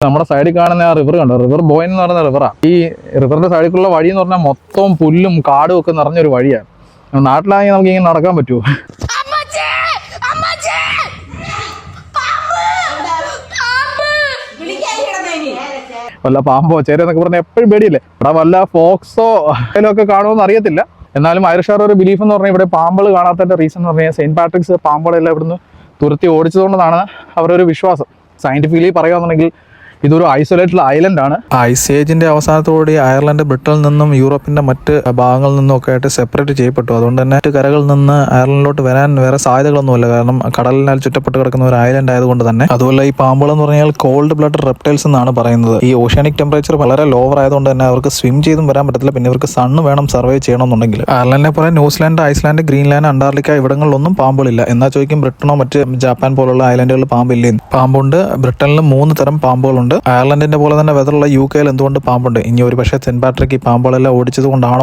നമ്മുടെ സൈഡിൽ കാണുന്ന ആ റിവർ കണ്ടോ, റിവർ ബോയിൻ എന്ന് പറയുന്ന റിവറാണ്. ഈ റിവറിന്റെ സൈഡിലുള്ള വഴി എന്ന് പറഞ്ഞാൽ മൊത്തം പുല്ലും കാടും ഒക്കെ നിറഞ്ഞൊരു വഴിയാണ്. നാട്ടിലാണെങ്കിൽ നമുക്ക് ഇങ്ങനെ നടക്കാൻ പറ്റുമോ? വല്ല പാമ്പോ ചേരെന്നൊക്കെ പറഞ്ഞാൽ എപ്പോഴും പേടിയില്ലേ. ഇവിടെ വല്ല ഫോക്സോ ഒക്കെ കാണുമെന്ന് അറിയത്തില്ല. എന്നാലും ഐറിഷുകാരുടെ ഒരു ബിലീഫ് എന്ന് പറഞ്ഞാൽ ഇവിടെ പാമ്പുകൾ കാണാത്തതിന്റെ റീസൺ എന്ന് പറഞ്ഞാൽ സെയിന്റ് പാട്രിക്സ് പാമ്പുകളെല്ലാം ഇവിടുന്ന് തുരത്തി ഓടിച്ചതുകൊണ്ടാണ് അവരുടെ ഒരു വിശ്വാസം. സയന്റിഫിക്കലി പറയുകയാണെന്നുണ്ടെങ്കിൽ ഇതൊരു ഐസൊലേറ്റഡ് ഐലൻഡ് ആണ്. ഐസ് ഏജിന്റെ അവസാനത്തോടെ അയർലൻഡ് ബ്രിട്ടനിൽ നിന്നും യൂറോപ്പിന്റെ മറ്റ് ഭാഗങ്ങളിൽ നിന്നും ഒക്കെ ആയിട്ട് സെപ്പറേറ്റ് ചെയ്യപ്പെട്ടു. അതുകൊണ്ട് തന്നെ മറ്റ് കരകളിൽ നിന്ന് അയർലൻഡിലോട്ട് വരാൻ വേറെ സാധ്യതകളൊന്നുമില്ല. കാരണം കടലിനാൽ ചുറ്റപ്പെട്ട് കിടക്കുന്ന ഒരു ഐലൻഡ് ആയതുകൊണ്ട് തന്നെ. അതുപോലെ ഈ പാമ്പുകൾ എന്ന് പറഞ്ഞാൽ കോൾഡ് ബ്ലഡ് റെപ്റ്റൈൽസ് എന്നാണ് പറയുന്നത്. ഈ ഓഷ്യാനിക് ടെമ്പറേച്ചർ വളരെ ലോവർ ആയതുകൊണ്ട് തന്നെ അവർക്ക് സ്വിം ചെയ്തും വരാൻ പറ്റത്തില്ല. പിന്നെ ഇവർക്ക് സണ്ണ് വേണം സർവൈവ് ചെയ്യണമെന്നുണ്ടെങ്കിൽ. അയർലൻഡിനെ പോലെ ന്യൂസിലാൻഡ്, ഐസ്ലാൻഡ്, ഗ്രീൻലാൻഡ്, അന്റാർട്ടിക്ക ഇവിടങ്ങളിലൊന്നും പാമ്പുകളില്ല. എന്നാൽ ചോദിക്കും ബ്രിട്ടനോ മറ്റ് ജപ്പാൻ പോലുള്ള ഐലൻഡുകളിൽ പാമ്പില്ലേ? പാമ്പുണ്ട്. ബ്രിട്ടനിൽ 3 തരം പാമ്പുകളുണ്ട്. അയർലൻഡിന്റെ പോലെ തന്നെ വെതറുള്ള UK എന്തുകൊണ്ട് പാമ്പുണ്ട്? ഇനി ഒരു പക്ഷേ സെന്റ് പാട്രിക് ഈ പാമ്പുകളെല്ലാം ഓടിച്ചത് കൊണ്ടാണോ